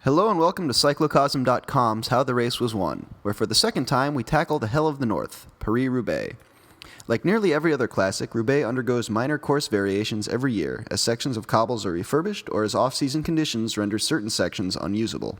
Hello and welcome to Cyclocosm.com's How the Race Was Won, where for the second time we tackle the Hell of the North, Paris-Roubaix. Like nearly every other classic, Roubaix undergoes minor course variations every year as sections of cobbles are refurbished or as off-season conditions render certain sections unusable.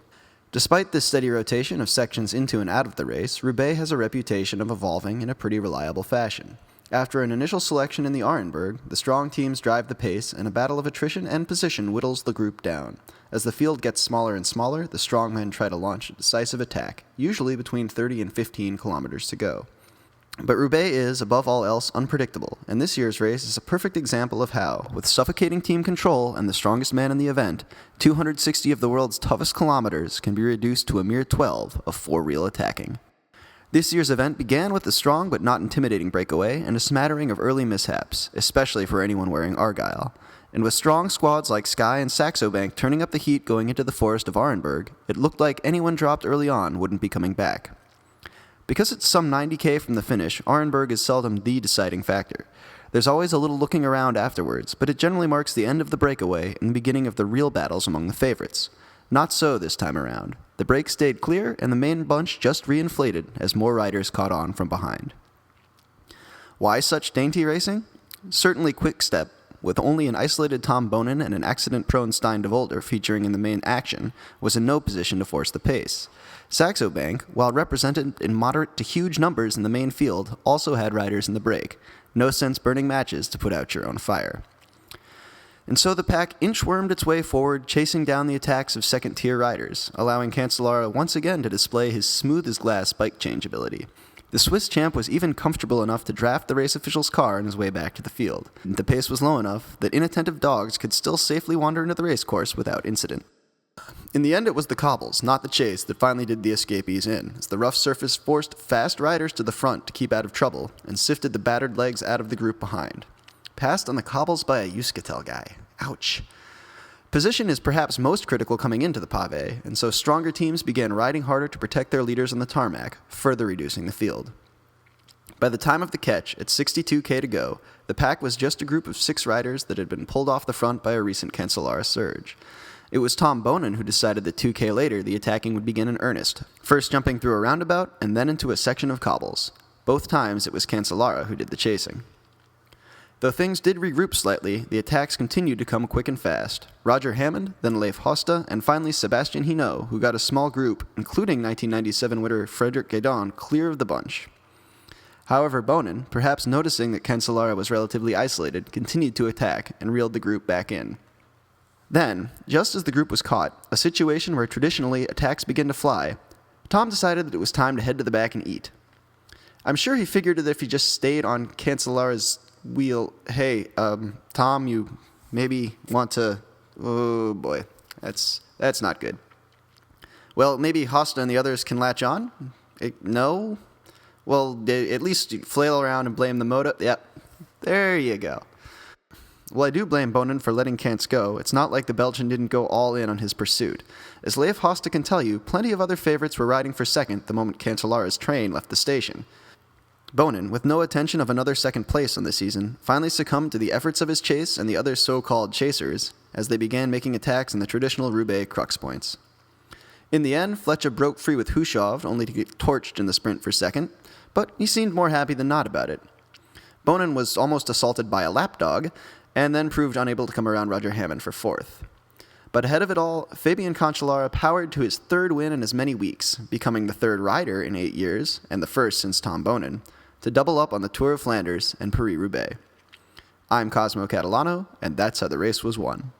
Despite this steady rotation of sections into and out of the race, Roubaix has a reputation of evolving in a pretty reliable fashion. After an initial selection in the Arenberg, the strong teams drive the pace, and a battle of attrition and position whittles the group down. As the field gets smaller and smaller, the strong men try to launch a decisive attack, usually between 30 and 15 kilometers to go. But Roubaix is, above all else, unpredictable, and this year's race is a perfect example of how, with suffocating team control and the strongest man in the event, 260 of the world's toughest kilometers can be reduced to a mere 12 of four-wheel attacking. This year's event began with a strong but not intimidating breakaway and a smattering of early mishaps, especially for anyone wearing Argyle. And with strong squads like Sky and SaxoBank turning up the heat going into the forest of Arenberg, it looked like anyone dropped early on wouldn't be coming back. Because it's some 90k from the finish, Arenberg is seldom the deciding factor. There's always a little looking around afterwards, but it generally marks the end of the breakaway and the beginning of the real battles among the favorites. Not so this time around. The break stayed clear, and the main bunch just reinflated as more riders caught on from behind. Why such dainty racing? Certainly Quick-Step, with only an isolated Tom Boonen and an accident-prone Stein de Volder featuring in the main action, was in no position to force the pace. SaxoBank, while represented in moderate to huge numbers in the main field, also had riders in the break. No sense burning matches to put out your own fire. And so the pack inchwormed its way forward, chasing down the attacks of second-tier riders, allowing Cancellara once again to display his smooth-as-glass bike change ability. The Swiss champ was even comfortable enough to draft the race official's car on his way back to the field. The pace was low enough that inattentive dogs could still safely wander into the racecourse without incident. In the end, it was the cobbles, not the chase, that finally did the escapees in, as the rough surface forced fast riders to the front to keep out of trouble, and sifted the battered legs out of the group behind. Passed on the cobbles by a Euskaltel guy. Ouch. Position is perhaps most critical coming into the pave, and so stronger teams began riding harder to protect their leaders on the tarmac, further reducing the field. By the time of the catch, at 62k to go, the pack was just a group of 6 riders that had been pulled off the front by a recent Cancellara surge. It was Tom Boonen who decided that 2k later the attacking would begin in earnest, first jumping through a roundabout and then into a section of cobbles. Both times it was Cancellara who did the chasing. Though things did regroup slightly, the attacks continued to come quick and fast. Roger Hammond, then Leif Hoste, and finally Sebastian Hinault, who got a small group, including 1997 winner Frederick Guedon, clear of the bunch. However, Boonen, perhaps noticing that Cancellara was relatively isolated, continued to attack and reeled the group back in. Then, just as the group was caught, a situation where traditionally attacks begin to fly, Tom decided that it was time to head to the back and eat. I'm sure he figured that if he just stayed on Cancellara's wheel, hey, Tom, you maybe want to, oh boy, that's not good. Well, maybe Hoste and the others can latch on? No? Well, at least flail around and blame the moto. Yep, there you go. Well, I do blame Boonen for letting Kantz go. It's not like the Belgian didn't go all in on his pursuit. As Leif Hoste can tell you, plenty of other favorites were riding for second the moment Cancellara's train left the station. Boonen, with no attention of another second place on the season, finally succumbed to the efforts of his chase and the other so-called chasers as they began making attacks in the traditional Roubaix crux points. In the end, Fletcher broke free with Hushov, only to get torched in the sprint for second, but he seemed more happy than not about it. Boonen was almost assaulted by a lapdog, and then proved unable to come around Roger Hammond for fourth. But ahead of it all, Fabian Cancellara powered to his third win in as many weeks, becoming the third rider in 8 years, and the first since Tom Boonen, to double up on the Tour of Flanders and Paris-Roubaix. I'm Cosmo Catalano, and that's how the race was won.